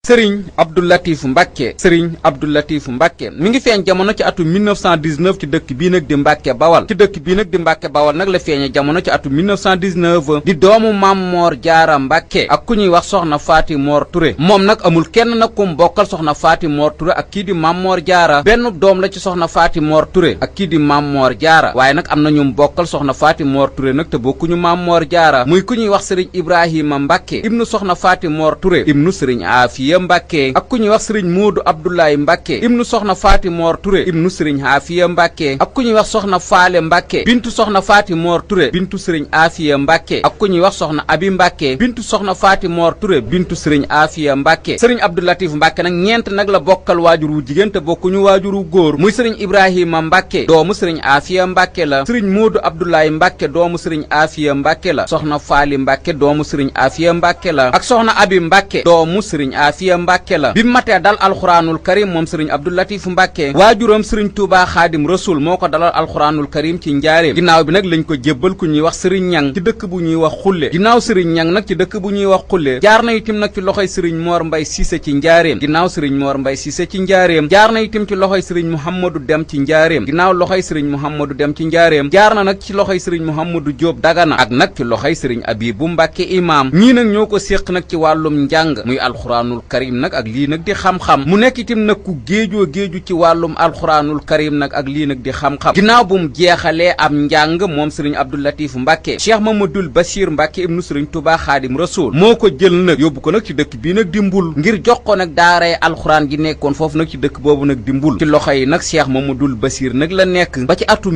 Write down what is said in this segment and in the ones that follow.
sëriñ Abdou Latif Mbacke sëriñ Abdou Latif Mbacke mi ngi feeñ jamono ci atum 1919 ci dëkk bii nag di Mbacke Bawal ci dëkk bii nag di Mbacke Bawal nag la feeñe jamono ci atum 1919 di doomu Maam Moor Jaara Mbacke ak ku ñuy wax soxna Faati Moor Touré moom nag amul kenn nag kum bokkal soxna Faati Moor Touré ak kii di Maam Moor Jaara benn doom la ci soxna Faati Moor Touré ak kii di Maam Moor Jaara waaye nag am na ñu bokkal soxna Faati Moor Touré nag te bokkuñu Maam Moor Jaara muy ku ñuy wax sëriñ Ibrahima Mbacke ibnu soxna Faati Moor Touré ibnu sëriñ Afiya Mbacke ak ku ñuy wax sëriñ Moodu Abdoulaye Mbacke ibnu soxna Faati Moor Touré ibnu sëriñ Afiya Mbacke ak ku ñuy wax soxna Faale Mbacke bintu soxna Faati Moor Touré bintu sëriñ Afiya Mbacke ak ku ñuy wax soxna Abi Mbacke bintu soxna Faati Moor Touré bintu sëriñ Afiya Mbacke sëriñ Abdou Latif Mbacke nag ñeent nag la bokkal waajur wu jigéen te bokkuñu waajur wu góor muy sëriñ Ibrahima Mbacke doomu sëriñ Afiya Mbacke la sëriñ Moodu Abdoulaye Mbacke doomu sëriñ Afiya Mbacke la soxna Faali Mbacke doomu sëriñ Afiya Mbacke la ak soxna Abi Mbacke doomu sëriñ Afiya Mbacke la bi matee dal alxuraanul karim moom sëriñ Abdou Latif Mbacke waajuram sëriñ Touba Xaadim Rasul moo ko dalal alxuraanul karim ci njaareem ginnaaw bi nag lañ ko jébbal ku ñuy wax sëriñ ñang ci dëkk bu ñuy wax xulle ginnaaw sëriñ ñang nag ci dëkk bu ñuy wax xulle jaar na itam nag ci loxoy sëriñ Moor Mbay Siise ci njaareem ginnaaw sëriñ Moor Mbay Siise ci njaareem jaar na itam ci loxoy sëriñ Mouhamadou Dem ci njaareem ginnaaw loxoy sëriñ Mouhamadou Dem ci njaareem jaar na nag ci loxoy sëriñ Mouhamadou Jóob Dagana ak nag ci loxoy sëriñ Abibu Mbacke imaam ñii nag ñoo ko séq nag ci wàllum njàng muy alxuraanul karim nag ak lii nag di xam-xam mu nekk itam nag ku géejoo géeju ci wàllum alxuraanul karim nag ak lii nag di xam-xam ginnaaw bu mu jeexalee am njàng moom sëriñ Abdou Latif Mbacke Cheikh Mamadul Bachir Mbacke ibnu sëriñ Touba Xaadim Rasul moo ko jël nag yóbbu ko nag ci dëkk bii nag di Mbul ngir jox ko nag daaray alxuraan gi nekkoon foofu nag ci dëkk boobu nag di Mbul ci loxo yi nag Cheikh Mamadul Bachir nag la nekk ba ci atum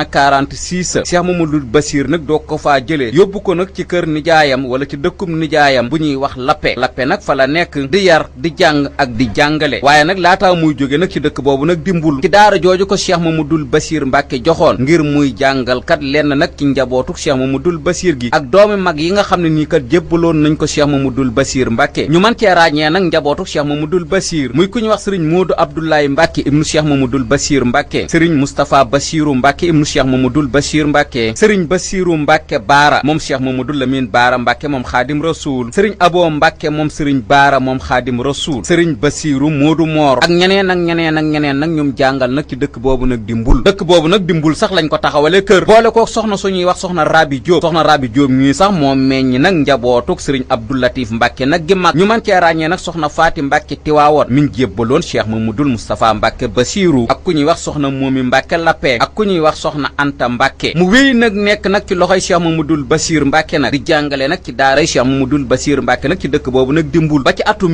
1946 Cheikh Mamadul Bachir nag doo ko faa jëlee yóbbu ko nag ci kër nijaayam wala ci dëkkum nijaayam bu ñuy wax lappe nag fa la nekk di yar di jàng ak di jàngale waaye nag laataa muy jóge nag ci dëkk boobu nag di Mbul ci daara jooju ko Cheikh Mamadul Bachir Mbacke joxoon ngir muy jàngal kat lenn nag ci njabootu Cheikh Mamadul Bachir gi ak doomi mag yi nga xam ne nii kat jébbaloon nañ ko Cheikh Mamadul Bachir Mbacke ñu mën cee ràññee nag njabootu Cheikh Mamadul Bachir muy ku ñu wax sëriñ Moodu Abdoulaye Mbacke ibnu Cheikh Mamadul Bachir Mbacke sëriñ Moustapha Bachiru Mbacke ibnu Cheikh Mamadul Bachir Mbacke sëriñ Bachiru Mbacke Baara moom Cheikh Mamadul Lamine Baara Mbacke moom Xaadim Rasul sëriñ Abo Mbacke moom sëriñ Baara moom Xaadim Rasul sëriñ Bachiru Moodu Moor ak ñeneen nag ñoom jàngal nag ci dëkk boobu nag di Mbul dëkk boobu nag di Mbul sax lañ ko taxawale kër boole ko soxna suñuy wax soxna Rabi Diop soxna Rabi Diop ñii sax moom meññi nag njabootuk sëriñ Abdou Latif Mbacke nag gi mag ñu mën cee ràññee nag soxna Faati Mbacke Tiwaawoon mi ngi jébbaloon Cheikh Mamadul Moustapha Mbacke Bachiru ak ku ñuy wax soxna Moomi Mbacke Lappé ak ku ñuy wax soxna Anta Mbacke mu wéy nag nekk nag ci loxoy Cheikh Mamadul Bachir Mbacke nag di jàngale nag ci daaray Cheikh Mamadul Bachir Mbacke nag ci dëkk boobu nag di Mbul ba ci atum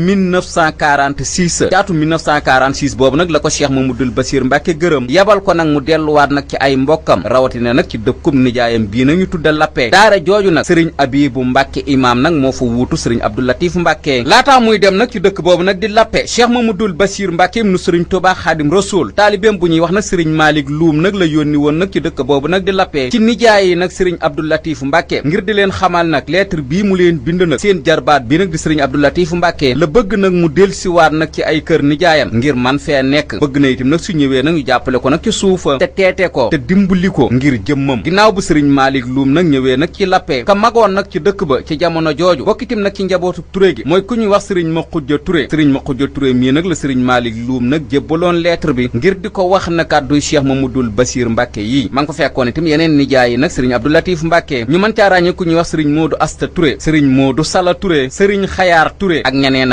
1946 ci atum 1946 boobu nag la ko Cheikh Mamadul Bachir Mbacke gërëm yabal ko nag mu delluwaat nag ci ay mbokkam rawatina nag ci dëkkum nijaayam bii nag ñu tudda Lappé daara jooju nag sëriñ Abibu Mbacke imaam nag moo fa wuutu sëriñ Abdou Latif Mbacke laataa muy dem nag ci dëkk boobu nag di Lappé Cheikh Mamadul Bachir Mbacke ibnu sëriñ Touba Xaadim Rasul taalibeem bu ñuy wax nag sëriñ Malick Loum nag la yónni woon nag ci dëkk boobu nag di Lappé ci nijaay yi nag sëriñ Abdou Latif Mbacke ngir di leen xamal nag lettre bii mu leen bind nag seen jarbaat bi nag di sëriñ Abdou Latif Mbacke la bëgg nag mu dellusiwaat nag ci ay kër nijaayam ngir man fee nekk bëgg na itam nag su ñëwee nag ñu jàppale ko nag ci suufa te teete ko te dimbali ko ngir jëmmam ginnaaw bu sëriñ Malick Loum nag ñëwee nag ci Lappé ka magoon nag ci dëkk ba ci jamono jooju bokkitim nag ci njabootu Touré gi mooy ku ñuy wax sëriñ Maxuja Touré sëriñ Maxuja Touré mii nag la sëriñ Malick Loum nag jébbaloon lettre bi ngir di ko wax na kàdduy Cheikh Mamadul Bachir Mbacke yii ma ngi ko fekkoon itam yeneen nijaay yi nag sëriñ Abdou Latif Mbacke ñu mën caa ràññee ku ñuy wax sëriñ Moodu Asta Touré sëriñ Moodu Sala Touré sëriñ Xayaar Touré ak ñeneen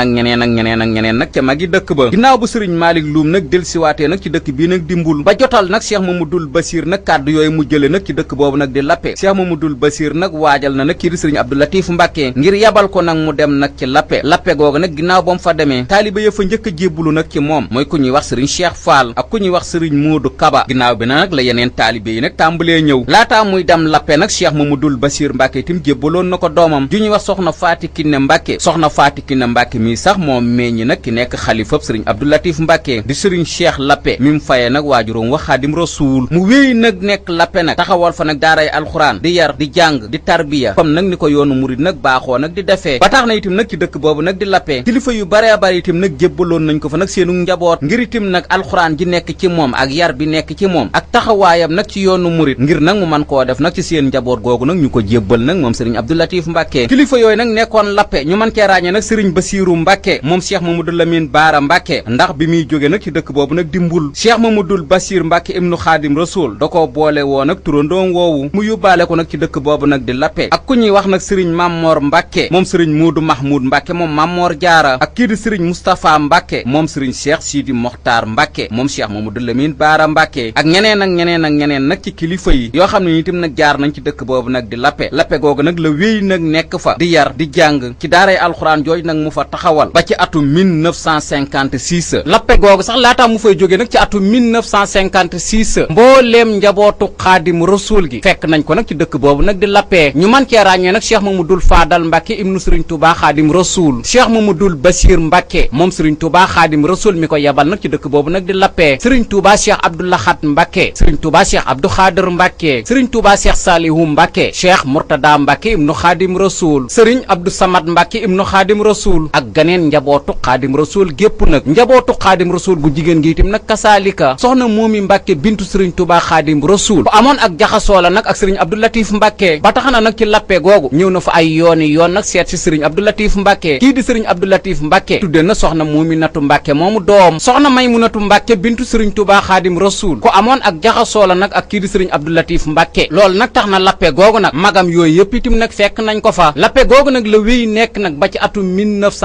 nag ca magi dëkk ba ginnaaw bu sëriñ Malick Loum nag dellusiwaatee nag ci dëkk bii nag di Mbul ba jotal nag Cheikh Mamadul Bachir nag kàddu yooyu mu jële nag ci dëkk boobu nag di Lappé Cheikh Mamadul Bachir nag waajal na nag kii di sëriñ Abdou Latif Mbacke ngir yabal ko nag mu dem nag ci Lappé googu nag ginnaaw ba mu fa demee taaliba ya fa njëkk a jébbulu nag ci moom mooy ku ñuy wax sëriñ Cheikh Fall ak ku ñuy wax sëriñ Moodu Kaba ginnaaw bi nag la yeneen taalibe yi nag tàmbalee ñëw laataa muy dem Lappé nag Cheikh Mamadul Bachir Mbacke itam jébbaloon na ko doomam ju ñuy wax soxna Faati Kiné Mbacke soxna Faati Kiné Mbacke mii sax moom meññi nag ki nekk xalifab sëriñ Abdou Latif Mbacke di sëriñ Cheikh Lappé mi mu fayee nag waajuróom wax Xaadim Rasul mu wéy nag nekk Lappé nag taxawal fa nag daaray alxuraan di yar di jàng di tarbiya comme nag ni ko yoonu murid nag baaxoo nag di defee ba tax na itam nag ci dëkk boobu nag di Lappé kilifa yu bare bare itam nag jébbaloon nañ ko fa nag seenu njaboot ngir itam nag alxuraan ji nekk ci moom ak yar bi nekk ci moom ak taxawaayam nag ci yoonu murid ngir nag mu mën koo def nag ci seen njaboot googu nag ñu ko jébbal nag moom sëriñ Abdou Latif Mbacke kilifa yooyu nag nekkoon Lappé ñu mën cee ràññee nag sëriñ Bachir Basiiru Mbàkke moom Cheikh Mamadou Lamine Baara Mbàkke ndax bi muy jóge nag ci dëkk boobu nag di Mbul Cheikh Mamadou Basiir Mbàkke ibnu Xaadim Rasul da koo boole woo nag turandoom woowu mu yóbbaale ko nag ci dëkk boobu nag di Lappe ak ku ñuy wax nag sëriñ Mammoor Mbàkke moom sëriñ Muudu Mahmoud Mbàkke moom Mammoor Jaara ak kii di sëriñ Moustapha Mbàkke moom sëriñ Cheikh Sidi Mokhtar Mbàkke moom Cheikh Mamadou Lamine Baara Mbàkke ak ñeneen ak ñeneen ak ñeneen nag ci kilifa yi yoo xam ne itam nag jaar nañ ci dëkk boobu nag di Lappe Lappe googu nag la wéy nag nekk fa di yar di jàng ci daaray alxuraan jooju nag mu fa taxawal ba ci atum 1956 Lappe googu sax laataa mu fay jógee nag ci atum 1956 mbooleem njabootu Xaadim Rasul gi fekk nañ ko nag ci dëkk boobu nag di Lappe ñu man cee ràññee nag Cheikh Mamadou Fadal Mbàkke ibnu Sëriñ Tuubaa Xaadim Rasul Cheikh Mamadou Basiir Mbàkke moom Sëriñ Tuubaa Xaadim Rasul mi ko yebal nag ci dëkk boobu nag di Lappe Sëriñ Tuubaa Cheikh Abdou Lahad Mbàkke Sëriñ Tuubaa Cheikh Abdou Xaadir Mbàkke Sëriñ Tuubaa Cheikh Saalihu Mbàkke Cheikh Murtada Mbàkke ibnu Xaadim Rasul Sëriñ Abdou Samad Mbàkke ibnu Xaadim Rasul ak ganeen njabootu Xaadim Rasul gépp nag njabootu Xaadim Rasul gu jigéen gi itam nag kasaalika soxna Moomi Mbàkke bintu Sëriñ Tuubaa Xaadim Rasul bu amoon ak jaxasoo la nag ak Sëriñ Abdou Latif Mbàkke ba tax na nag ci Lappe googu ñëw na fa ay yooni yoon nag seet si Sëriñ Abdou Latif Mbàkke kii di Sëriñ Abdou Latif Mbàkke tudde na soxna Muuminatu Mbàkke moomu doom soxna Maymunatu Mbàkke bintu Sëriñ Tuubaa Xaadim Rasul ku amoon ak jaxasoo la nag ak kii di Sëriñ Abdou Latif Mbàkke loolu nag tax na Lappe googu nag magam yooyu yëpp itam nag fekk nañ ko fa Lappe googu nag la wéy nekk nag ba ci atum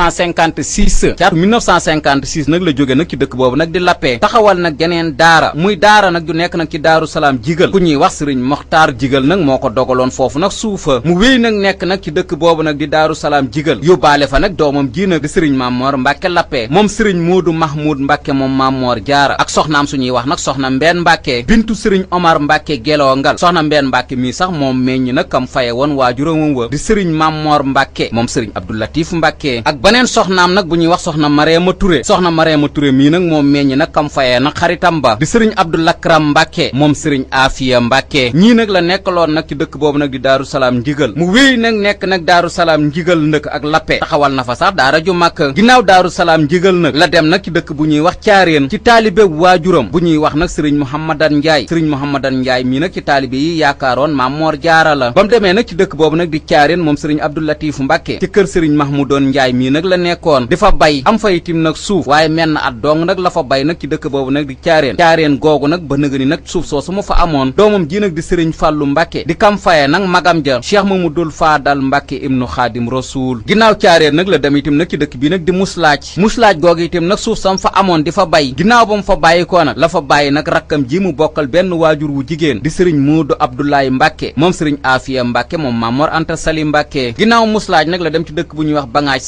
1956 ci atum 1956 nag la jóge nag ci dëkk boobu nag di Lappe taxawal nag geneen daara muy daara nag ju nekk nag ci Daaru Salaam Jigal ku ñuy wax Sëriñ Moxtaar Jigal nag moo ko dogaloon foofu nag suufa mu wéy nag nekk nag ci dëkk boobu nag di Daaru Salaam Jigal yóbbaale fa nag doomam ji nag di Sëriñ Mammoor Mbàkke Lappe moom Sëriñ Moodu Mahmoud Mbàkke moom Mammoor Jaara ak soxnaam suñuy wax nag soxna Mbeen Mbàkke bintu Sëriñ Omar Mbàkke Gelongal soxna Mbeen Mbàkke mii sax moom meññ nag kam faye woon waajuram wa di Sëriñ Mammoor Mbàkke moom Sëriñ Abdou Latif Mbàkke ak beneen soxnaam nag bu ñuy wax soxna Mareema Ture soxna Mareema Ture mii nag moom meññ nag kam fayee nag xaritam ba di Sëriñ Abdou Lakram Mbàkke moom Sëriñ Afiya Mbàkke ñii nag la nekkaloon nag ci dëkk boobu nag di Daaru Salaam Njigal mu wéy nag nekk nag Daaru Salaam Njigal ndëkk ak Lappe taxawal na fa sax daara ju mag ginnaaw Daaru Salaam Njigal nag la dem nag ci dëkk bu ñuy wax Caareen ci taalibe waajuram bu ñuy wax nag Sëriñ Mouhamadan Njaay Sëriñ Mouhamadan Njaay mii nag ci taalibe yi yaakaaroon Mammoor Jaara la ba mu demee nag ci dëkk boobu nag di Caareen moom Sëriñ Abdou Latif Mbàkke ci kër Sëriñ Mahmoudoon Njaay mii nag la nekkoon di fa bay am fa itim nag suuf waaye menn at dong nag la fa bay nag ci dëkk boobu nag di Caareen googu nag ba nëga ni nag suuf soosu mu fa amoon doomam ji nag di Sëriñ Fàllu Mbàkke di kam faye nag magam ja Cheikh Mamadou Fadal Mbàkke ibnu Xaadim Rasul ginnaaw Caareen nag la dem itam nag ci dëkk bi nag di muslaaj googu itam nag suuf sam fa amoon di fa bay ginnaaw ba mu fa bàyyi ko nag la fa bàyyi nag rakkam ji mu bokkal benn waajur wu jigéen di Sëriñ Moodu Abdoulaye Mbàkke moom Sëriñ Afiya Mbàkke moom Mamor Anta Sali Mbàkke ginnaaw muslaaj nag la dem ci dëkk bu ñuy wax Bangaaj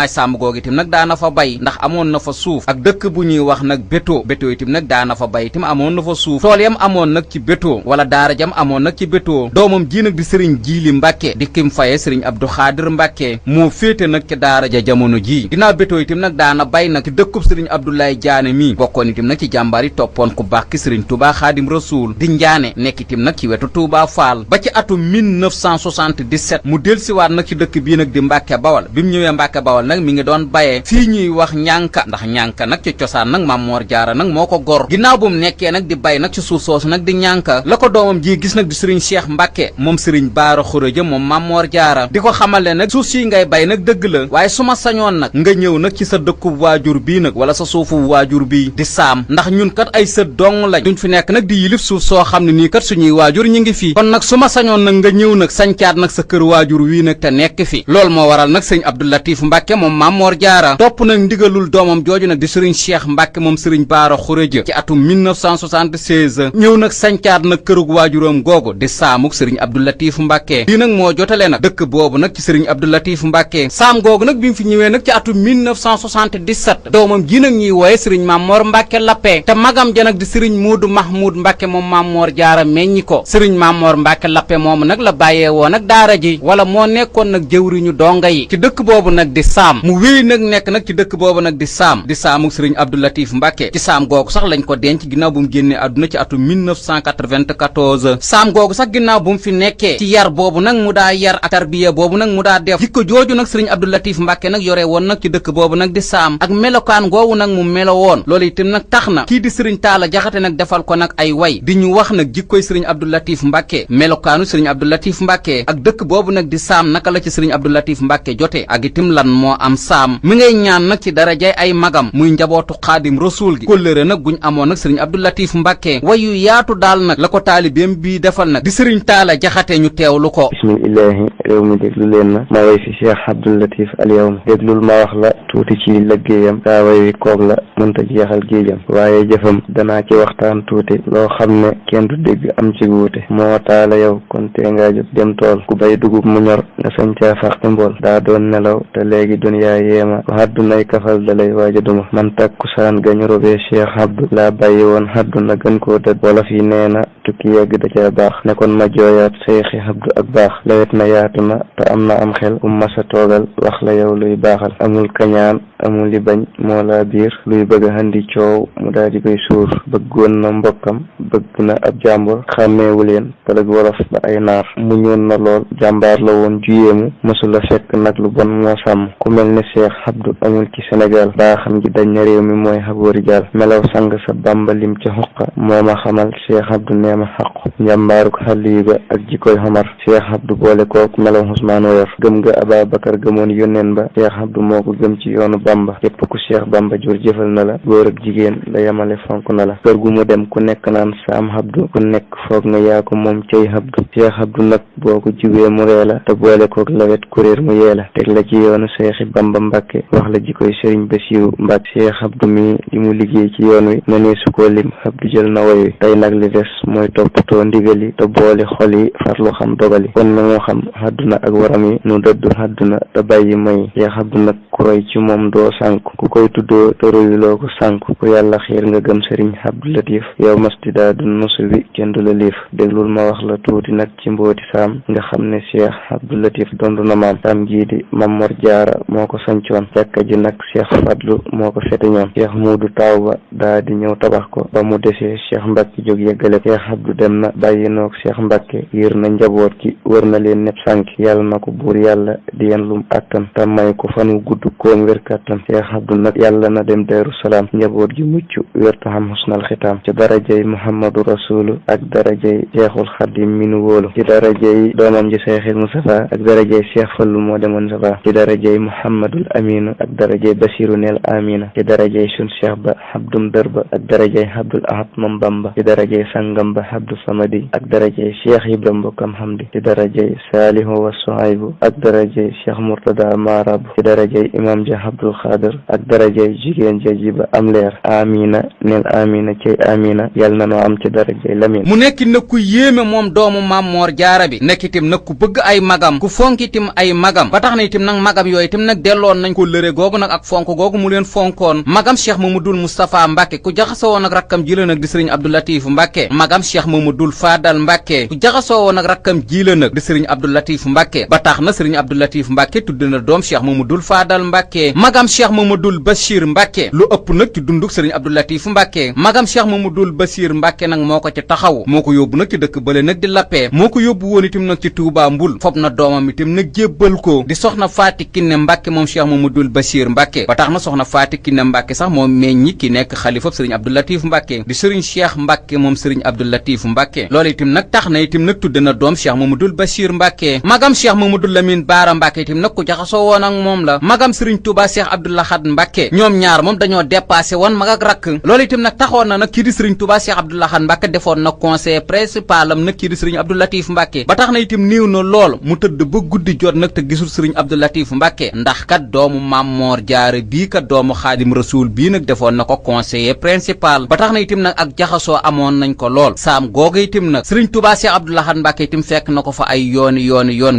Sàmb googu itam nag daana fa bay ndax amoon na fa suuf ak dëkk bu ñuy wax nag Bétto itam nag daana fa bay itam amoon na fa suuf tool yam amoon nag ci Bétto wala daara jam amoon nag ci Bétto doomam ji nag di Sëriñ Jiili Mbàkke di kim faye Sëriñ Abdou Xaadir Mbàkke moo féete nag ci daara ja jamono ji ginnaaw Bétto itam nag daana bay nag ci dëkkub Sëriñ Abdoulaye Jaane mi bokkoon itam nag ci jàmbaar yi toppoon ku baax ki Sëriñ Tuubaa Xaadim Rasuul di Njaane nekk itam nag ci wetu Tuubaa Faal ba ci atum 1977 mu delsiwaat nag ci dëkk bii nag di Mbàkke Bawal bi mu ñëwee Mbàkke Bawal nag mi ngi doon bayee fii ñuy wax ñànka ndax ñànka nag ci cosaan nag Mammoor Jaara nag moo ko gor ginnaaw bu mu nekkee nag di bay nag ci suuf soosu nag di ñànka la ko doomam ji gis nag di Sëriñ Cheikh Mbàkke moom Sëriñ Baara Xuraja moom Mammoor Jaara di ko xamale nag suuf si ngay bay nag dëgg la waaye su ma sañoon nag nga ñëw nag ci sa dëkkub waajur bii nag wala sa suufu waajur bii di saam ndax ñun kat ay sët dong lañ duñ fi nekk nag di yilif suuf soo xam ne nii kat suñuy waajur ñi ngi fii kon nag su ma sañoon nag nga ñëw nag sañcaat nag sa kër waajur wii nag te nekk fi loolu moo waral nag Sëriñ Abdou Latif Mbàkke moom Mammoor Jaara topp nag ndigalul doomam jooju nag di Sëriñ Cheikh Mbàkke moom Sëriñ Baara Xuraja ci atum 1976 ñëw nag sañcaat nag kërug waajuram googu di saamuk Sëriñ Abdou Latif Mbàkke lii nag moo jotale nag dëkk boobu nag ci Sëriñ Abdou Latif Mbàkke saam googu nag bi mu fi ñëwee nag ci atum 1977 doomam ji nag ñuy wooye Sëriñ Mammoor Mbàkke Lappe te magam ja nag di Sëriñ Moodu Mahmoud Mbàkke moom Mammoor Jaara meññi ko Sëriñ Mammoor Mbàkke Lappe moomu nag la bàyyee woo nag daara ji wala moo nekkoon nag jëwriñu donga yi ci dëkk boobu nag di saam mu wéy nag nekk nag ci dëkk boobu nag di saamuk Sëriñ Abdou Latif Mbàkke ci saam googu sax lañ ko denc ginnaaw bu mu génnee àdduna ci atum 1994 saam googu sax ginnaaw bu mu fi nekkee ci yar boobu nag mu daa yar ak tarbiya boobu nag mu daa def jikko jooju nag Sëriñ Abdou Latif Mbàkke nag yore woon nag ci dëkk boobu nag di saam ak melokaan goowu nag mu melo woon loolu itam nag tax na kii di Sëriñ Taala Jaxate nag defal ko nag ay way di ñu wax nag jikkoy Sëriñ Abdou Latif Mbàkke melokaanu Sëriñ Abdou Latif Mbàkke ak dëkk boobu nag di saam naka la ci Sëriñ Abdou Latif Mbàkke jote ak itam lan moo am saam mi ngay ñaan nag ci darajay ay magam muy njabootu xaadim rasuul gi kóllëre nag guñ amoon nag sëriñ Abdou Latif Mbàkke wayu yaatu daal nag la ko taalibeem bii defal nag di sëriñ Taala Jaxate ñu teewlu ko. bismillahi réew mi déglu leen ma way fi Cheikh Abdou Latif al yawm déglul ma wax la tuuti ci liggéeyam saa way wi koog la mënta jeexal géejam waaye jëfam danaa ci waxtaan tuuti loo xam ne kenn du dégg am ci wuute moo taala yow kon tee ngaa jóg dem tool ku bay dugub mu ñor nga sañ caa fàqi mbool daa doon nelaw te léegi duniyaa yéema ku haddunay kafal dalay waaja duma man takkusaan gañu robee Cheikh Abdou laa bàyyi woon hadduna gën koo dëdd wolof yi nee na tukki yegg da caa baax ne kon ma jooyaat Cheikh Abdou ak baax lawet na yaatu na te am na am xel masa toogal wax la yow luy baaxal amul kañaan amul li bañ moo laa biir luy bëgg a handi coow mu daal di koy suur bëggoon na mbokkam bëgg na ab jàmbur xàmmeewu leen pëlëg wolof ba ay naar mu ñoon na lool jàmbaar la woon juyéemu mësula fekk nag lu bon moo sàmm ku mel ne Cheikh Abdou amul ci Sénégal baa xam ji dañ na réew mi mooy xaboori jaal melaw sang sa Bàmba lim ca xuqa moo ma xamal Cheikh Abdou nee ma xaqu njàmbaaruk xaliyu ga ak jikoy xomar Cheikh Abdou boole kook melaw Usmaan yor gëm nga Ababakar gëmoon yónneen ba Cheikh Abdou moo ko gëm ci yoonu Bamba képp ku Cheikh Bamba jur jëfal na la góor ak jigéen la yemale fonk na la kër gu mu dem ku nekk naan saam Abdou ku nekk foog nga yaa ko moom cey Abdou Cheikh Abdou nag boo ko jubee mu ree la te boole kook lawet kuréer mu yee la teg la ci yoonu Seexi Bamba Mbàkke wax la jikoy Sëriñ Basiiru Mbàkke Cheikh Abdou mi li mu liggéey ci yoon wi mënee su ko lim Abdou jël na woy wi tey nag li des mooy toppatoo ndigal yi te boole xol yi farlu xam dogal yi kon na moo xam àdduna ak waram yi nu dëddu àdduna te bàyyi may Cheikh Abdou nag ku roy ci moom doo sànk ku koy tuddoo te royuloo ko sànk ku yàlla xiir nga gëm Sëriñ Abdou Latif yow mastidaa du nusu bi kenn du la liif déglul ma wax la tuuti nag ci mbooti saam nga xam ne Cheikh Abdou Latif dondu na maam saam jii di Mamor Jaara moo ko sancoon jàkka ji nag Cheikh Fadlu moo ko feteñoon Cheikh Muudu taaw ba daa di ñëw tabax ko ba mu desee Cheikh Mbàkke jóg yeggale Cheikh Abdou dem na bàyyi noog Cheikh Mbàkke yër na njaboot gi wër na leen nepp sànk yàlla na ko buur yàlla di yen lum àttan te may ko fan wu gudd koom wér kàttan Cheikh Abdou nag yàlla na dem Daaru Salaam njaboot gi mucc wér ta xam xusnal xitaam ci darajay Muhammadu Rasulu ak darajay Cheikhul Xadim mi nu wóolu ci darajay doomam ji Cheikhil Mustafa ak darajay Cheikh Fallu moo demoon Safa ci darajay Muhammadul Aminu ak darajay Basiru neel Amina ci darajay sun Cheikh ba Abdum Dërba ak darajay Abdul Ahad Mam Bamba ci darajay sangam ba Abdou Samadi ak darajay Cheikh Ibra mbokkam Hamdi ci darajay Saalihu wa Suhaybu ak darajay Cheikh Murtada Marab ci darajay imam ja Abdul Xaadir ak darajay jigéen ja jiba am leer amina neel amina cey amina yàlla na noo am ci darajay Lamin mu nekk nag ku yéeme moom doomu Maam Moor Jaara bi nekk itam nag ku bëgg ay magam ku fonk itam ay magam ba tax na itam nag magam yooyu itam nag delloon nañ ko lëre googu nag ak fonk googu mu leen fonkoon magam Cheikh Mamadul Moustapha Mbàkke ku jaxasoo woon ak rakkam ji la nag di sëriñ Abdou Latif Mbàkke magam Cheikh Mamadul Fadal Mbàkke ku jaxasoo woon ak rakkam ji la nag di sëriñ Abdou Latif Mbàkke ba tax na sëriñ Abdou Latif Mbàkke tudd na doom Cheikh Mamadul Fadal Mbàkke magam Cheikh Mamadul Bachir Mbàkke lu ëpp nag ci dunduk sëriñ Abdou Latif Mbàkke magam Cheikh Mamadul Bachir Mbàkke nag moo ko ci taxaw moo ko yóbbu nag ci dëkk bële nag di lappee moo ko yóbbu woon itam nag ci Touba Mbul fob na doomam itam nag jébbal ko di soxna Faati Kinne Mbàkke moom Cheikh Mamadul Bachir Mbàkke ba tax na soxna Faati Kinne Mbàkke sax moom meññi ki nekk xalifab sëriñ Abdou Latif Mbàkke di sëriñ Cheikh Mbàkke moom sëriñ Abdou Latif Mbàkke loolu itam nag tax na itam nag tudd na doom Cheikh Mamadul Bachir Mbàkke magam Cheikh Mamadul Lamin Baara Mbàkke itam nag ku jaxasoo woon ak moom la magam sëriñ Touba Cheikh Abdou Lahad Mbàkke ñoom ñaar moom dañoo dépassé woon mag ak rakk loolu itam nag taxoon na nag kii di sëriñ Touba Cheikh Abdou Lahad Mbàkke defoon na conseil principal am nag kii di sëriñ Abdou Latif Mbàkke ba tax na itam néew na lool mu tëdd ba guddi jot nag te gisul sëriñ Abdou Latif Mbàkke ndax kat doomu Maam Moor Jaara bii kat doomu Xaadim Rasuul bii nag defoon na ko conseiller principal ba tax na itam nag ak jaxasoo amoon nañ ko lool saam googu itam nag sëriñ Touba Cheikh Abdou Lahad Mbàkke itam fekk na ko fa ay yoon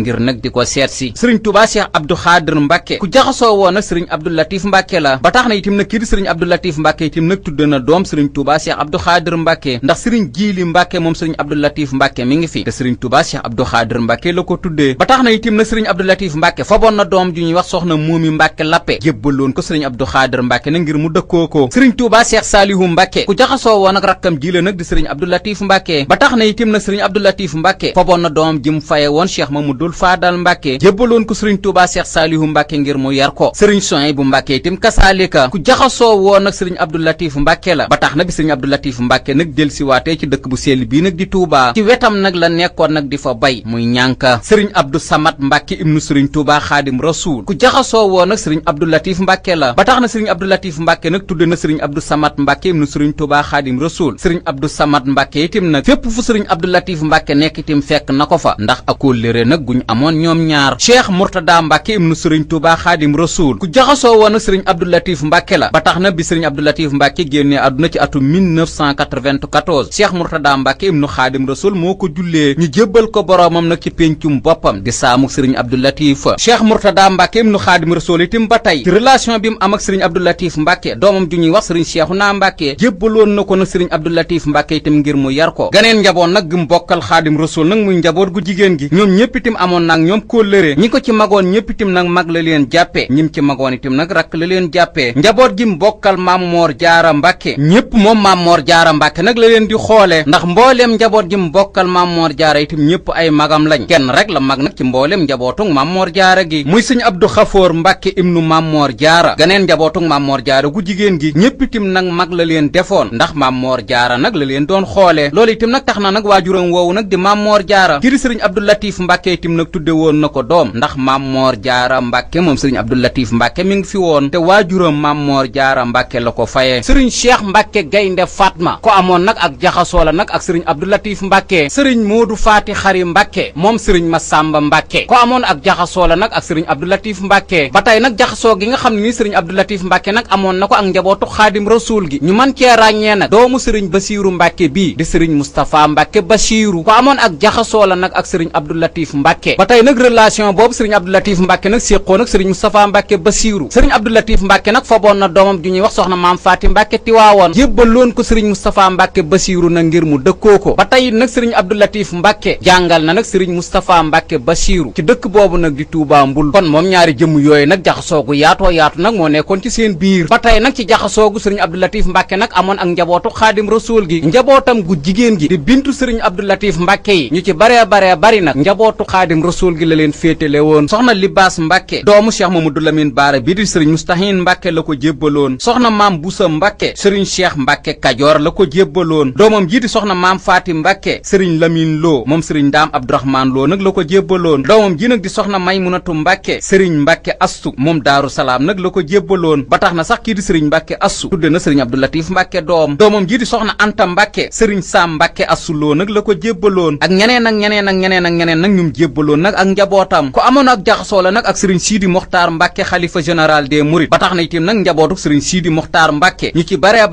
ngir nag di ko seet si sëriñ Touba Cheikh Abdou Xaadir Mbàkke ku jaxasoo woon nag sëriñ Abdou Latif Mbàkke la ba tax na itam nag kii di sëriñ Abdou Latif Mbàkke itam nag tudd na doom sëriñ Touba Cheikh Abdou Xaadir Mbàkke ndax sëriñ Jiili Mbàkke moom sëriñ Abdou Latif Mbàkke mi ngi fi te sëriñ Touba Cheikh Abdou Xaadir Mbàkke la ko tuddee ba tax na itam nag sëriñ Abdou Latif Mbàkke foboon na doom ju ñuy wax soxna Moomi Mbàkke Lappe jébbaloon ko sëriñ Abdou Xaadir Mbàkke nag ngir mu dëkkoo ko sëriñ Touba Cheikh Saalihu Mbàkke ku jaxasoo woon ak rakkam ji la nag di sëriñ Abdou Latif Mbàkke ba tax na itam nag sëriñ Abdou Latif Mbàkke foboon na doom ji mu faye woon Cheikh Mamadul Fadal Mbàkke jébbaloon ko sëriñ Touba Cheikh Saalihu Mbàkke ngir mu yar ko sëriñ Souhaïbou Mbàkke itam kasaalika ku jaxasoo woon nag sëriñ Abdou Latif Mbàkke la ba tax na bi sëriñ Abdou Latif Mbàkke nag delsiwaatee ci dëkk bu sell bii nag di Touba ci wetam nag la nekkoon nag di fa bay muy ñànka sëriñ Abdou Samad Mbàkke ibnu sëriñ Touba Xaadim Rasuul ku jaxasoo woon nag sëriñ Abdou Latif Mbàkke la ba tax na sëriñ Abdou Latif Mbàkke nag tudde na sëriñ Abdou Samad Mbàkke ibnu sëriñ Touba Xaadim Rasuul sëriñ Abdou Samad Mbàkke itam nag fépp fu sëriñ Abdou Latif Mbàkke nekk itam fekk na ko fa ndax akóllëre nag guñ amoon ñoom ñaar Cheikh Mourtada Mbàkke ibnu sëriñ Touba Xaadim Rasuul ku jaxasoo woon nag sëriñ Abdou Latif Mbàkke la ba tax na bi sëriñ Abdou Latif Mbàkke génnee àdduna ci atum 1994 Cheikh Mourtada Mbàkke ibnu Xaadim Rasuul moo ko jullee ñu jébbal ko boroomam nag ci péncum boppam di saamu sëriñ Abdou Latif Cheikh Mourtada Mbàkke ibnu Xaadim Rasuul itam ba tey ci relation bi mu am ak sëriñ Abdou Latif Mbàkke doomam ju ñuy wax sëriñ Cheikhouna Mbàkke jébbaloon na ko nag sëriñ Abdou Latif Mbàkke itam ngir mu yar ko ganeen njaboot nag gi mu bokkal Xaadim Rasuul nag muy njaboot gu jigéen gi ñoom ñépp itam amoon nag ñoom kóllëre ñi ko ci magoon ñépp itam nag mag la leen jàppee ñim ci magoon itam nag rakk la leen jàppee njaboot gi mu bokkal Maam Moor Jaara Mbàkke ñépp moom Maam Moor Jaara Mbàkke nag la leen di xoole ndax mbooleem njaboot gi mu bokkal Maam Moor Jaara itam ñépp ay magam lañ kenn rek la mag nag ci mbooleem njabootug Maam Moor Jaara gi muy sëñ Abdou Xafoor Mbàkke ibnu Maam Moor Jaara ganeen njabootug Maam Moor Jaara gu jigéen gi ñépp itam nag mag la leen defoon ndax Maam Moor Jaara nag la leen doon xoole loolu itam nag tax na nag waajuram woowu nag di Maam Moor Jaara kiri sëriñ Abdou Latif Mbàkke itam nag tudde woon na ko doom ndax Maam Moor Jaara Mbàkke moom sëriñ Abdou Latif Mbàkke mi ngi fi woon te waajuram Maam Moor Jaara Mbàkke la ko faye sëriñ Cheikh Mbàkke Gaynde Fatma ko amoon nag ak jaxasoo la nag ak sëriñ Abdou Latif Mbàkke sëriñ Moodu Faati Xari Mbàkke moom sëriñ Masamba Mbàkke ko amoon ak jaxasoo la nag ak sëriñ Abdou Latif Mbàkke ba tey nag jaxasoo gi nga xam ne ni sëriñ Abdou Latif Mbàkke nag amoon na ko ak njabootu Xaadim Rasuul gi ñu mën cee ràññee nag doomu sëriñ Basiiru Mbàkke bii di sëriñ Moustapha Mbàkke Basiiru ko amoon ak jaxasoo la nag ak sëriñ Abdou Latif Mbàkke ba tey nag relation boobu sëriñ Abdou Latif Mbàkke nag séqoo nag sëriñ Moustapha Mbàkke Basiiru sëriñ Abdou Latif Mbàkke nag foboon na doomam ju ñuy wax soxna Maam Faati Mbàkke Tiwaawoon jébbaloon ko sëriñ Moustapha Mbàkke Basiiru nag ngir mu dëkkoo ko ba tey nag sëriñ Abdou Latif Mbàkke jàngal na nag sëriñ Moustapha Mbàkke Basiiru ci dëkk boobu nag di Touba Mbul kon moom ñaari jëmm yooyu nag jaxasoogu yaatoo yaatu nag moo nekkoon ci seen biir ba tey nag ci jaxasoogu sëriñ Abdou Latif Mbàkke nag amoon ak njabootu Xaadim Rasuul gi njabootam gu jigéen gi di bintu sëriñ Abdou Latif Mbàkke yi ñu ci baree bari nag njabootu Xaadim Rasuul gi la leen féetale woon soxna Libaas Mbàkke doomu Cheikh Mamadou Lamine Baara bi di sëriñ Mustahin Mbàkke la ko jébbaloon soxna Maam Busa Mbàkke sëriñ Cheikh Mbàkke Kajoor la ko jébbaloon doomam ji di soxna Maam Faati Mbàkke sëriñ Lamine Lo moom sëriñ Ndaam Abdourahmaan Lo nag la ko jébbaloon doomam ji nag di soxna Maymunatu Mbàkke sëriñ Mbàkke Astu moom Daaru Salaam nag la ko jébbaloon ba tax na sax kii di sëriñ Mbàkke Astu tudde na sëriñ Abdou Latif Mbàkke doomam ji di soxna Anta Mbàkke sëriñ Saam Mbàkke Astu Lo nag la ko jébbaloon ak ñeneen ak ñeneen ak ñeneen ak ñeneen nag ñum jébbaloon nag ak njabootam ko amoon ak jaxasoo la nag ak sëriñ Sidi Mokhtar Mbàkke xalifa général des Mourides ba tax na itam nag njabootuk sëriñ Sidi Mokhtar Mbàkke ñu ci baree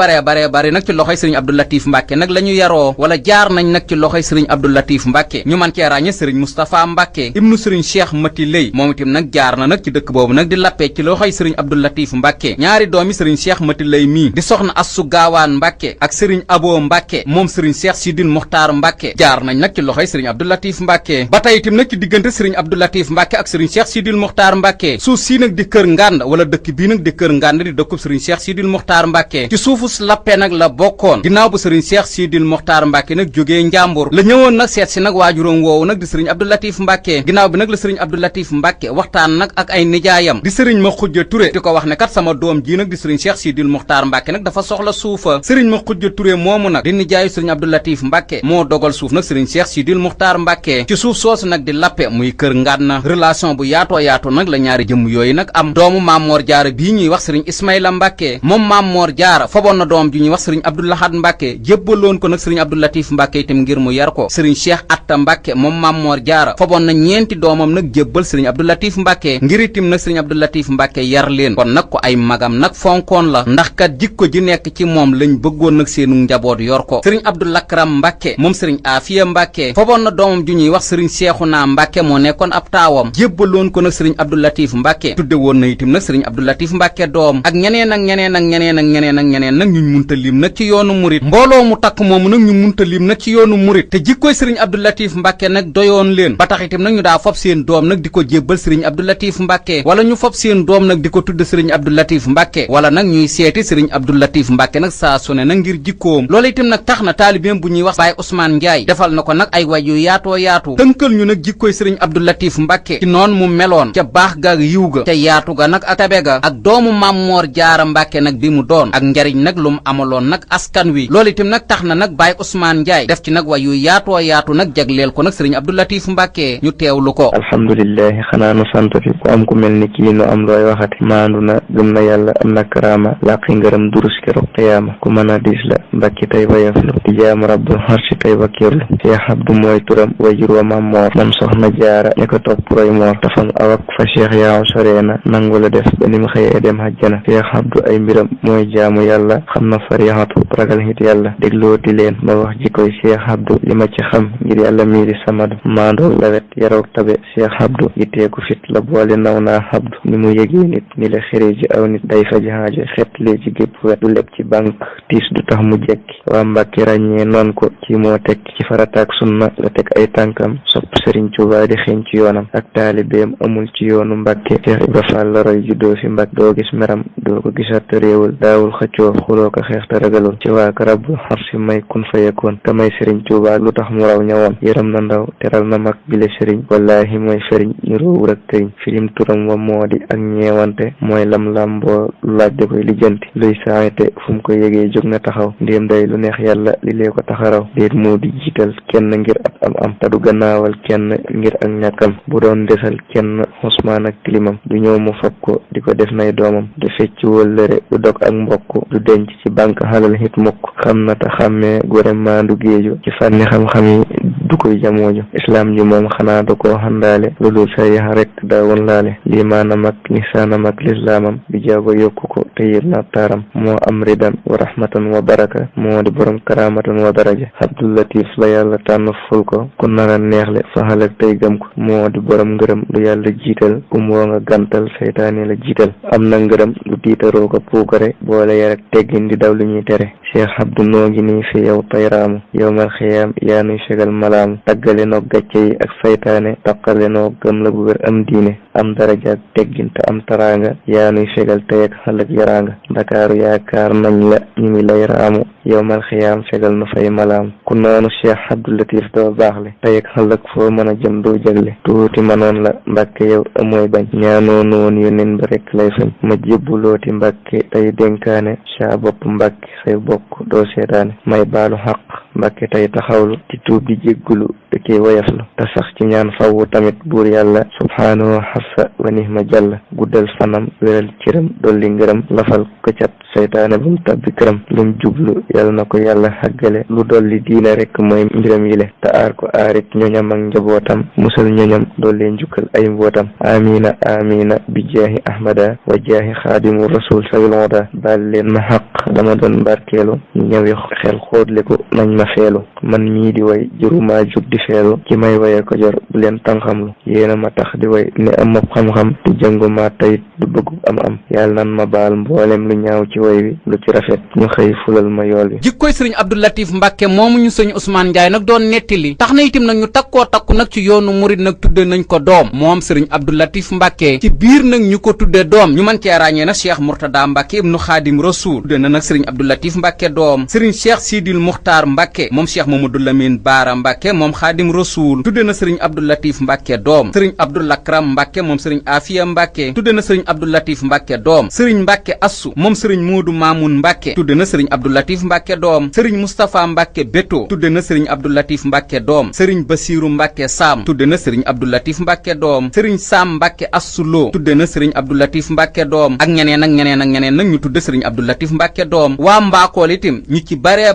bari nag ci loxoy sëriñ Abdou Latif Mbàkke nag la ñu yaroo wala jaar nañ nag ci loxoy sëriñ Abdou Latif Mbàkke ñu man cee ràññe sëriñ Moustapha Mbàkke ibnu sëriñ Cheikh Mati Lay moom itam nag jaar na nag ci dëkk boobu nag di lappee ci loxoy sëriñ Abdou Latif Mbàkke ñaari doomi sëriñ Cheikh Mati Lay mii di soxna Assu Gaawaan Mbàkke ak sëriñ Abo Mbàkke moom sëriñ Cheikh Sidil Mokhtar Mbàkke jaar nañ nag ci loxoy sëriñ Abdou Latif Mbàkke ba tey itam nag ci diggante sëriñ Abdou Latif Mbàkke ak sëriñ Cheikh Sidil Mokhtar Mbàkke suuf sii nag di kër Ngànd wala dëkk bii nag di kër Ngànd di dëkkub sëriñ Cheikh Sidil Mokhtar Mbàkke ci suufus lappe nag la bokkoon ginnaaw bu sëriñ Cheikh Sidil Mokhtar Mbàkke nag jógee Njàmbur la ñëwoon nag seet si nag waajuróom woowu nag di sëriñ Abdou Latif Mbàkke ginnaaw bi nag la sëriñ Abdou Latif Mbàkke waxtaan nag ak ay nijaayam di sëriñ ma xujja Touré di ko wax ne kat sama doom ji nag di sëriñ Cheikh Sidil Mokhtar Mbàkke nag dafa soxla suufa sëriñ ma xujja Touré moomu nag di nijaayu sëriñ Abdou Latif Mbàkke moo dogal suuf nag sëriñ Cheikh Sidil Mokhtar Mbàkke ci suuf soosu nag di lappe muy kër Ngànd relation bu yaatoo yaatoo nag la ñaari jëmm yooyu nag am doomu Maam Moor Jaara bii ñuy wax sëriñ Ismaïla Mbàkke moom Maam Moor Jaara foboon na doom ji ñuy wax sëriñ Abdou Lahad Mbàkke jébbaloon ko nag sëriñ Abdou Latif Mbàkke itam ngir mu yar ko sëriñ Cheikh Atta Mbàkke moom Maam Moor Jaara foboon na ñeenti doomam nag jébbal sëriñ Abdou Latif Mbàkke ngir itam nag sëriñ Abdou Latif Mbàkke yar leen kon nag ko ay magam nag fonkoon la ndax kat jikko ji nekk ci moom lañ bëggoon nag seenu njaboot yor ko sëriñ Abdou Lakram Mbàkke moom sëriñ Afiya Mbàkke foboon na doomam ju ñuy wax sëriñ Seexuna Mbàkke moo nekkoon ab taawam jébbaloon ko nag sëriñ Abdou Latif Mbàkke tudde woon na itam nag sëriñ Abdou Latif Mbàkke doom ak ñeneen ak ñeneen ak ñeneen ak ñeneen ak ñeneen nag ñu munta lim nag ci yoonu murit mbooloo mu takk moomu nag ñu munta lim nag ci yoonu murit te jikkoy sëriñ Abdou Latif Mbàkke nag doyoon leen ba tax itam nag ñu daa fob seen doom nag di ko jébbal sëriñ Abdou Latif Mbàkke wala ñu fob seen doom nag di ko tudd sëriñ Abdou Latif Mbàkke wala nag ñuy seeti sëriñ Abdou Latif Mbàkke nag saa su ne nag ngir jikkoom loolu itam nag tax na taalibeem bu ñuy wax Baay Ousmane Ndiaye defal na ko nag ay way yu yaatoo tënkal ñu nag jikkoy sëriñ Abdou Latif Mbàkke ci noon mu meloon ca baax ga yiw ga ca yaatu ga nag ak tabe ga ak doomu Maam Moor Jaara Mbàkke nag bi mu doon ak njariñ nag lu mu amaloon nag askan wi loolu itam nag tax na nag Baye Ousmane Ndiaye def ci nag way yu yaatoo yaatu nag jagleel ko nag sëriñ Abdou Latif Mbàkke ñu teewlu ko. alhamdulillahi xanaa nu santati ku am ku mel ni kii nu am looy waxati maandu na gëm na yàlla am na karaama làqi ngërëm durus keroog qiyaama ku mën a diis la Mbàkke tey wayaflu di jaam rabbul xarsi tey wakkirlu Cheikh Abdou mooy turam wajur wa Maam Moor moom soxna jaara ña ko topp roy moor tafam awak fa Cheikh yaaw soree na nangu la def ba ni mu xëyee dem hajjana Cheikh Abdou ay mbiram mooy jaamu yàlla xam na farihatu ragal hit yàlla déglooti leen ma wax jikoy Cheikh Abdou li ma ci xam ngir yàlla mii di samadu maandoo lawet yaroog tabe Cheikh Abdou yitteeku fit la boole naw naa Abdou ni mu yëgee nit ni la xëre ji aw nit day faji haajo xet lee ci gépp wet du leb ci banque tiis du tax mu jekki waa Mbàkke ràññee noon ko ci moo teg ci farataak sunna la teg ay tànkam sopp Sëriñ Tuubaa di xeeñ ci yoonam ak taalibeem amul ci yoonu Mbàkke Cheikh Ibra Fall la roy juddoo fi Mbàkke doo gis meram doo ko gisat te réewul daawul xëccoo xuloo ko xeex te ragalul ci waa ka rabbul xarsi may kun fayekoon te may Sëriñ Tuubaa lu tax mu raw ñawoon yërëm na ndaw teral na mag bile sëriñ wallaahi mooy sëriñ ñu róowul ak tëriñ filim turam wa moo di ak ñeewante mooy lam-lamboo laaj da koy lijjanti luy saayte fu mu ko yégee jóg na taxaw ndéem day lu neex yàlla li lee ko taxaraw déet moo di jiital kenn ngir ab am te du gannaawal kenn ngir ak ñàkkam bu doon desal kenn xosmaan ak tilimam du ñëw mu fab ko di ko def nay doomam du fecc wëllëre du dog ak mbokk du denc ci banque xalal hit mukk xam na te xàmmee gore maandu géeju ci fànni xam-xam yi du koy jamooju islaam ji moom xanaa da koo xandaale lu dul sariya rek daawoon laale liimaanam ak lisaanam ak lislaamam bi jaago yokku ko te yër na taaram moo am ridan wa rahmatan wa baraka moo di borom karamatan wa daraja Abdou Latif la yàlla tànn ful ko ku nara neexle faxal ak tey gëm ko moo di borom ngërëm lu yàlla jiital woo nga gantal seytaane la jiital am na ngërëm lu tiitaroo ko puukare boole yar ak teggin di daw lu ñuy tere Cheikh Abdou noo ngi nii fi yow tayraamu yow mal xiyaam yaa nuy fegal malaamu taggale noo gàcce yi ak saytaane taqale noo gëm la bu wér am diine am daraja ak teggin te am taraanga yaa nuy fegal tey ak xalak yaraanga ndakaaru yaakaar nañ la ñu ngi lay raamu yow mal xiyaam fegal nu fay malaamu ku noonu Cheikh Abdou Latif doo baaxle tey ak xalak foo mën a jëm doo jagle tuuti manoon la Mbàkke yow amooy bañ ñaanoo noon yónneen ba rek lay fañ ma jébbulooti Mbàkke tey dénkaane saa bopp Mbàkke say bokk doo seetaane may baalu xaq Mbàkke tey taxawlu ci tuub di jéggulu te kii woyaflu te sax ci ñaan fawwu tamit buur yàlla subhaanahu xassa wa nihma jàlla guddal fanam wéral cëram dolli ngërëm lafal ko cat seytaane bu mu tabbi këram lum jublu yàlla na ko yàlla xàggale lu dolli diine rek mooy mbiram yile te aar ko aarit ñoñam ak njabootam musal ñoñam dolli njukkal ay mbootam amina amina bi jaahi ahmada wa jaahi xaadimu rasul sabil oda baal leen ma xaq dama doon barkeelu ñu ñëwi xel xóotle ko nañ ma feelu man mii di way jëruma jug di feelu ki may waye ko jor bu leen tànxamlu yéena ma tax di way ne am ma xam-xam te jënguma tayit du bëggu am yàlla nan ma baal mboolem lu ñaaw ci way wi lu ci rafet ñu xëy fulal ma yool wi jikkoy sëriñ Abdou Latif Mbàkke moomu ñu sëñ Ousmane Ndiaye nag doon nettali tax na itam nag ñu takkoo takku nag ci yoonu murid nag tudde nañ ko doom moom sëriñ Abdou Latif Mbàkke ci biir nag ñu ko tudde doom ñu mën cee ràññee nag Cheikh Mourtada Mbàkke ibnu Xaadim Rasul tudde na nag sëriñ Abdou Latif Mbàkke doom sëriñ Cheikh Sidil Muxtaar Mbàkke moom Cheikh Mamadou Lamine Baara Mbàkke moom Xaadim Rasul tudde na sëriñ Abdou Latif Mbàkke doom sëriñ Abdou Lakram Mbàkke moom sëriñ Afiya Mbàkke tudde na sëriñ Abdou Latif Mbàkke doom sëriñ Mbàkke Assu moom sëriñ Moodu Maamun Mbàkke tudde na sëriñ Abdou Latif Mbàkke doom sëriñ Moustapha Mbàkke Beto tudde na sëriñ Abdou Latif Mbàkke doom sëriñ Basiiru Mbàkke Saam tudde na sëriñ Abdou Latif Mbàkke doom sëriñ Saam Mbàkke Assu Lo tudde na sëriñ Abdou Latif Mbàkke doom ak ñeneen ak ñeneen ak ñeneen nag ñu tudde sëriñ Abdou Latif Mbàkke doom waa Mbaakool itam ñi ci bare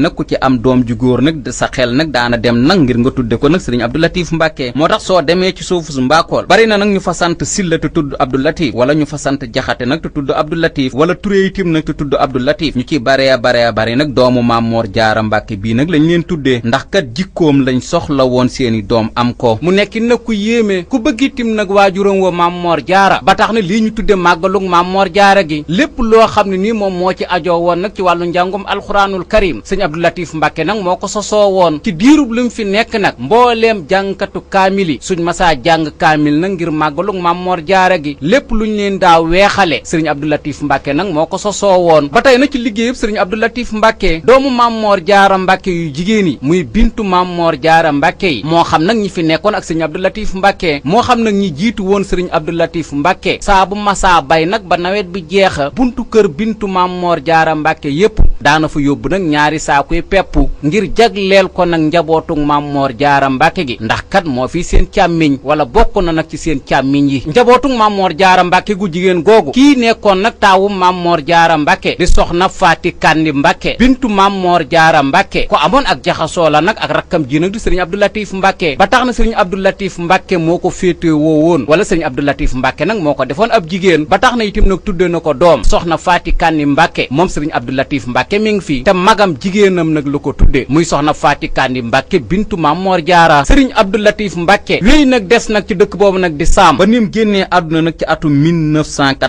nag ku ci am doom ju góor nag sa xel nag daana dem nag ngir nga tudde ko nag sëriñ Abdou Latif Mbàkke moo tax soo demee ci suufu su Mbaakool bari na nag ñu fa sant Silla te tudd Abdou Latif wala ñu fa sant Jaxate nag te tudd Abdou Latif wala Turé itam nag te tudd Abdou Latif ñu ci bare nag doomu Maam Moor Jaara Mbàkke bii nag lañ leen tuddee ndax kat jikkoom lañ soxla woon seeni doom am ko mu nekki nag ku yéeme ku bëgg itam nag waajuram wa Maam Moor Jaara ba tax na lii ñu tudde màggalug Maam Moor Jaara gi lépp loo xam ne nii moom moo ci ajoo woon nag ci wàllu njàngum alxuraanul karim sëñ sëriñ Abdou Latif Mbàkke nag moo ko sosoo woon ci diirub lu mu fi nekk nag mbooleem jàngkatu kaamil yi suñ masaa jàng kaamil nag ngir màggalug Maam Moor Jaara gi lépp luñ leen daa weexale sëriñ Abdou Latif Mbàkke nag moo ko sosoo woon ba tey na ci liggéeyub sëriñ Abdou Latif Mbàkke doomu Maam Moor Jaara Mbàkke yu jigéen yi muy bintu Maam Moor Jaara Mbàkke yi moo xam nag ñi fi nekkoon ak sëriñ Abdou Latif Mbàkke moo xam nag ñi jiitu woon sëriñ Abdou Latif Mbàkke saa bu masaa bay nag ba nawet bi jeexa buntu kër bintu Maam Moor Jaara Mbàkke yépp daana fa yóbbu nag ñaari saakuy pepp ngir jagleel ko nag njabootug Maam Moor Jaara Mbàkke gi ndax kat moo fi seen càmmiñ wala bokk na nag ci seen càmmiñ yi njabootug Maam Moor Jaara Mbàkke gu jigéen googu kii nekkoon nag taawu Maam Moor Jaara Mbàkke di soxna Faati Kandi Mbàkke bintu Maam Moor Jaara Mbàkke ko amoon ak jaxasoo la nag ak rakkam ji nag di sëriñ Abdou Latif Mbàkke ba tax na sëriñ Abdou Latif Mbàkke moo ko féete woo woon wala sëriñ Abdou Latif Mbàkke nag moo ko defoon ab jigéen ba tax na itam nag tudde na ko doom soxna Faati Kandi Mbàkke moom sëriñ Abdou Latif Mbàkke mi ngi fi te magam jigéenam nag la ko tudde muy soxna Faati Kandi Mbàkke bintu Maam Moor Jaara sëriñ Abdou Latif Mbàkke wéy nag des nag ci dëkk boobu nag di saam ba nim génnee àdduna nag ci atum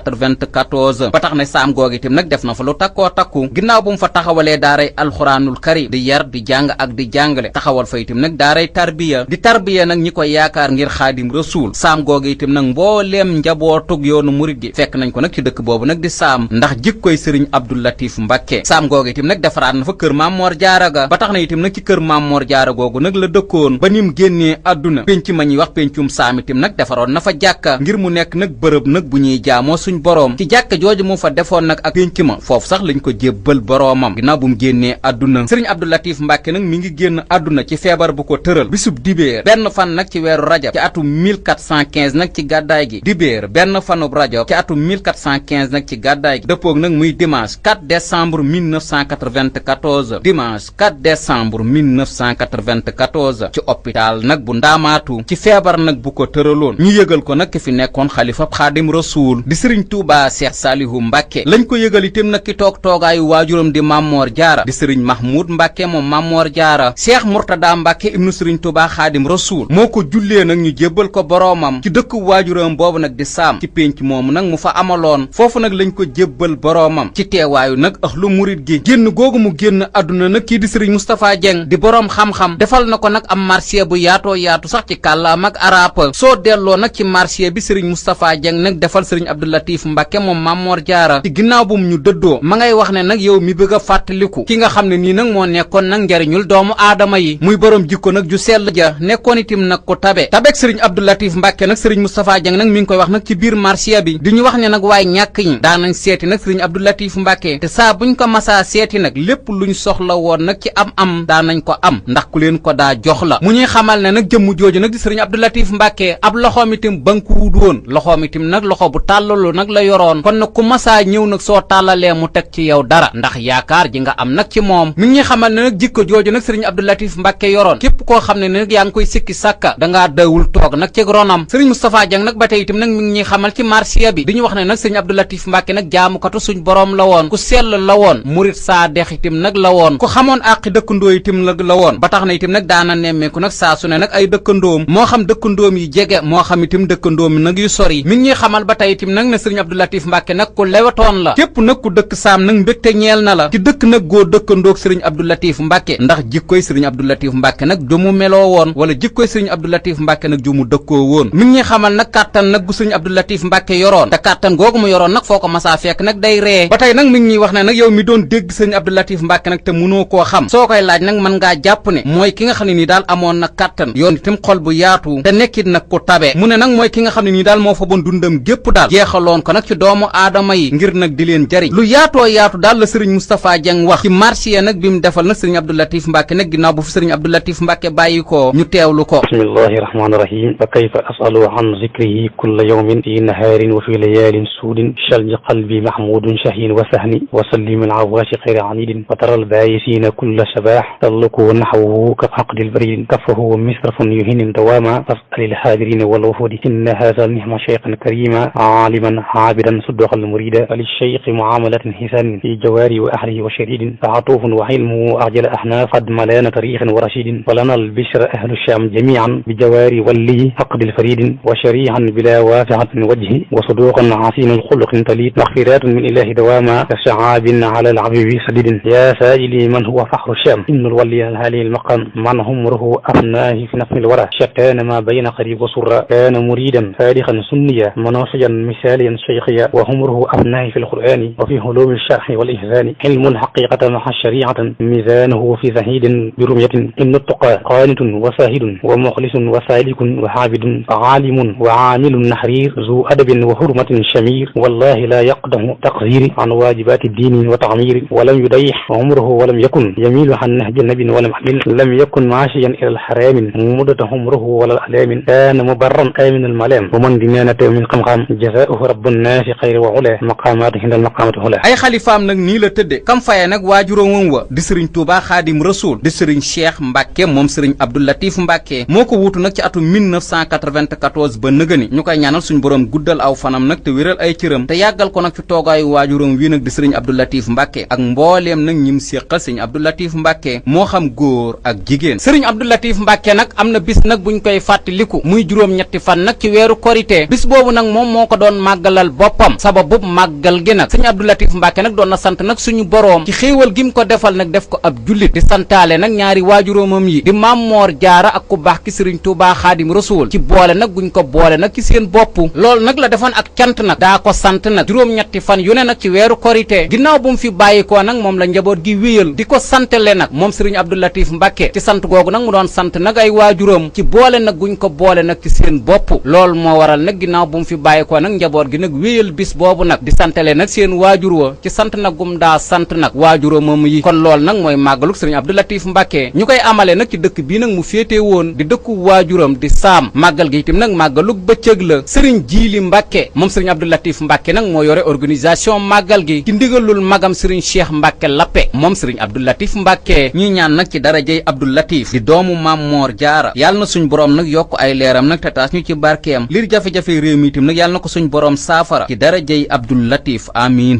1994 ba tax na saam googu itam nag def na fa lu takkoo takku ginnaaw bu mu fa taxawalee daaray alxuraanul karim di yar di jàng ak di jàngale taxawal fa itam nag daaray tarbiya di tarbiya nag ñi ko yaakaar ngir xaadim rasuul saam googu itam nag mbooleem njabootug yoonu murit gi fekk nañ ko nag ci dëkk boobu nag di saam ndax jikkoy sëriñ Abdou Latif Mbàkke saam googu itam nag defaraat na fa kër Maam Moor Jaara ga ba tax na itam nag ci kër Maam Moor Jaara googu nag la dëkkoon ba nim génnee àdduna pénc ma ñuy wax péncum saam itam nag defaroon na fa jàkka ngir mu nekk nag bërëb nag bu ñuy jaamoo suñ boroom ci jàkka jooju mu fa defoon nag ak pénc ma foofu sax lañ ko jébbal boroomam ginnaaw bu mu génnee àdduna sëriñ Abdou Latif Mbàkke nag mi ngi génn àdduna ci feebar bu ko tëral bisub dibéer benn fan nag ci weeru rajab ci atum 1415 nag ci gàddaay gi dibéer benn fanub rajab ci atum 1415 nag ci gàddaay gi dëppoog nag muy dimanche 4 décembre 1994 dimanche 4 décembre 1994 ci hôpital nag bu ndaamaatu ci feebar nag bu ko tëraloon ñu yëgal ko nag ki fi nekkoon xalifa xaadim rasuul di sëriñ Tuubaa Seex Saalihu Mbàkke lañ ko yëgal itam nag ki toog toogaayu waajuram di Maam Moor Jaara di sëriñ Mahmoud Mbàkke moom Maam Moor Jaara Seex Murtada Mbàkke ibnu sëriñ Tuubaa xaadim rasuul moo ko jullee nag ñu jébbal ko boroomam ci dëkk waajuram boobu nag di saam ci pénc moomu nag mu fa amaloon foofu nag lañ ko jébbal boroomam ci teewaayu nag axlu murit gi génn googu mu génn àdduna nag kii di sëriñ Moustapha Dieng di boroom xam-xam defal na ko nag am marché bu yaatoo yaatu sax ci kàllaam ak arab soo delloo nag ci marché bi sëriñ Moustapha Dieng nag defal sëriñ Abdou Latif Mbàkke moom Maam Moor Jaara ci ginnaaw bu mu ñu dëddoo ma ngay wax ne nag yow mi bëgg a fàttaliku ki nga xam ne nii nag moo nekkoon nag njariñul doomu aadama yi muy boroom jikko nag ju sell ja nekkoon itim nag ko tabek sëriñ Abdou Latif Mbàkke nag sëriñ Moustapha Dieng nag mi ngi koy wax nag ci biir marché bi di ñu wax ne nag waaye ñàkk ñi daanañ seeti nag sëriñ Abdou Latif Mbàkke te saa buñ ko masaa seeti nag lépp luñ soxla woon nag ci am daanañ ko am ndax ku leen ko daa jox la mu ñuy xamal ne nag jëmm jooju nag di sëriñ Abdou Latif Mbàkke ab loxoom itam banku wut woon loxoom itam nag loxo bu tàllalu nag la yoroon kon nag ku masaa ñëw nag soo tàllalee mu teg ci yow dara ndax yaakaar ji nga am nag ci moom mi ngi xamal ne nag jikko jooju nag sëriñ Abdou Latif Mbàkke yoroon képp koo xam ne nag yaa ngi koy sikki sàkka dangaa dawul toog nag ci ronam sëriñ Moustapha Dieng nag ba tey itam nag mi ngi ñuy xamal ci marché bi di ñu wax ne nag sëriñ Abdou Latif Mbàkke nag jaamukatu suñ boroom la woon ku sell la woon murit saa dex itam nag la woon ku xamoon àqi dëkkandoo itam nag la woon ba tax na itam nag daana nemmeeku nag saa su ne nag ay dëkkandoom moo xam dëkkandoom yi jege moo xam itam dëkkandoom nag yu sori mi ngi ñuy xamal ba tey itam nag ne sëriñ Abdou Latif Mbàkke nag ku lewetoon la képp nag ku dëkk saam nag mbégte ñeel na la ci dëkk nag goo dëkkandoog sëriñ Abdou Latif Mbàkke ndax jikkoy sëriñ Abdou Latif Mbàkke nag ju mu meloo woon wala jikkoy sëriñ Abdou Latif Mbàkke nag ju mu dëkkoo woon mi ngi ñuy xamal nag kàttan nag gu sëriñ Abdou Latif Mbàkke yoroon te kàttan googu mu yoroon nag foo ko masaa fekk nag day ree ba tey nag mi ngi ñuy wax ne nag yow mi doon dégg sëriñ Abdou Latif Mbàkke nag te mënoo koo xam soo koy laaj nag mën ngaa jàpp ne mooy ki nga xam ne nii daal amoon nag kàttan yoon itam xol bu yaatu te nekkit nag ku tabe mu ne nag mooy ki nga xam ne nii daal moo fa bon dundam gépp daal jeexaloon ko nag ci doomu aadama yi ngir nag di leen jariñ lu yaatoo yaatu daal la sëriñ Moustapha Dieng wax ci marché nag bi mu defal nag sëriñ Abdou Latif Mbàkke nag ginnaaw bu fi sëriñ Abdou Latif Mbàkke bàyyi ko ñu teewlu ko bismillahi rahmani rahim fa kayfa asalu an zikrihi kulla yawmin fi naharin wa fi layalin suudin shalji qalbi mahmudun shahin wa sahni wa salli min awashi khayri anidin wa tara albayisina kulla sabah talluku nahwuhu ka aqdi albarid kafahu misrafun yuhinin dawama fas'al alhadirin wal wufudi inna hadha nihma shaykhan karima aliman عابدا صدق المريد للشيخ معاملة حسان في جواري وأهله وشديد فعطوف وحلمه أعجل أحناف قد ملان تاريخ ورشيد ولنا البشر أهل الشام جميعا بجواري ولي فقد الفريد وشريعا بلا واسعة وجه وصدوقا عظيم الخلق تليد مغفرات من إله دواما كشعاب على العبد حبيبي سديد يا سائلي من هو فخر الشام إن الولي هذه المقام من عمره أفناه في نفس الورى شتان ما بين قريب وسرى كان مريدا فارغا سنيا مناصيا مثاليا شيخيا وعمره أفناه في القرآن وفي علوم الشرح والإحسان علم الحقيقة مع الشريعة ميزانه في زهيد برمية إن التقى قانت وساهد ومخلص وسالك وحافظ عالم وعامل نحرير ذو أدب وحرمة شمير والله لا يقدم تقصير عن واجبات الدين وتعمير ولم يضيح عمره ولم يكن يميل عن نهج النبي ولم يحمل لم يكن ماشيا إلى الحرام مدة عمره ولا الأحلام كان مبرا آمن الملام ومن دينانة من قمقام جزاؤه رب الناس خير وعلا مقامات عند المقامات علا ay xalifaam nag nii la tëdde kam faye nag waajuróomam wa di sëriñ Touba Xaadim Rasuul di sëriñ Cheikh Mbacke moom sëriñ Abdou Latif Mbacke moo ko wuutu nag ci atum 1994 ba nëgëni ñu koy ñaanal suñu borom guddal aw fanam nag te wéral ay cëram te yàggal ko nag fi toogaayu waajuróom wii nag di sëriñ Abdou Latif Mbacke ak mbooleem nag ñim séqal sëriñ Abdou Latif Mbacke moo xam góor ak jigéen sëriñ Abdou Latif Mbacke nag am na bis nag buñ koy fàttaliku muy juróom-ñetti fan nag ci weeru korité bis boobu nag moom moo ko doon màggalal boppam sababub màggal gi nag sëriñ Abdou Latif Mbacke nag doon na sant nag suñu boroom ci xéewal gi mu ko defal nag def ko ab jullit di santaale nag ñaari waajuróomam yi di Maam Moor Jaara ak ku baax ki sëriñ Touba Xaadim Rasuul ci boole nag guñ ko boole nag ci seen bopp loolu nag la defoon ak cant nag daa ko sant nag juróom-ñetti fan yu ne nag ci weeru korité ginnaaw bu mu fi bàyyikoo nag moom la njaboot gi wéyal di ko santale nag moom sëriñ Abdou Latif Mbacke ci sant googu nag mu doon sant nag ay waajuram ci boole nag guñ ko boole nag ci seen bopp loolu moo waral nag ginnaaw bu mu fi bàyyikoo nag njaboot gi nag wéyal bis boobu nag di santale nag seen waajur wa ci sant nag gum daa sant nag waajuramam yi kon loolu nag mooy màggaluk sëriñ Abdou Latif Mbacke ñu koy amale nag ci dëkk bii nag mu féete woon di dëkku waajuram di saam màggal gi itam nag màggaluk bëccëg la sëriñ Jiili Mbacke moom sëriñ Abdou Latif Mbacke nag moo yore organisation màggal gi ci ndigalul magam sëriñ Cheikh Mbacke Lappe moom sëriñ Abdou Latif Mbacke ñuy ñaan nag ci darajey Abdou Latif di doomu Maam Moor Jaara yàlla na suñ borom nag yokk ay leeram nag te taas ñu ci barkeem liir jafe-jafe réew mi itam nag yàlla na ko suñ borom saafara ci darajey Abdou Latif amiin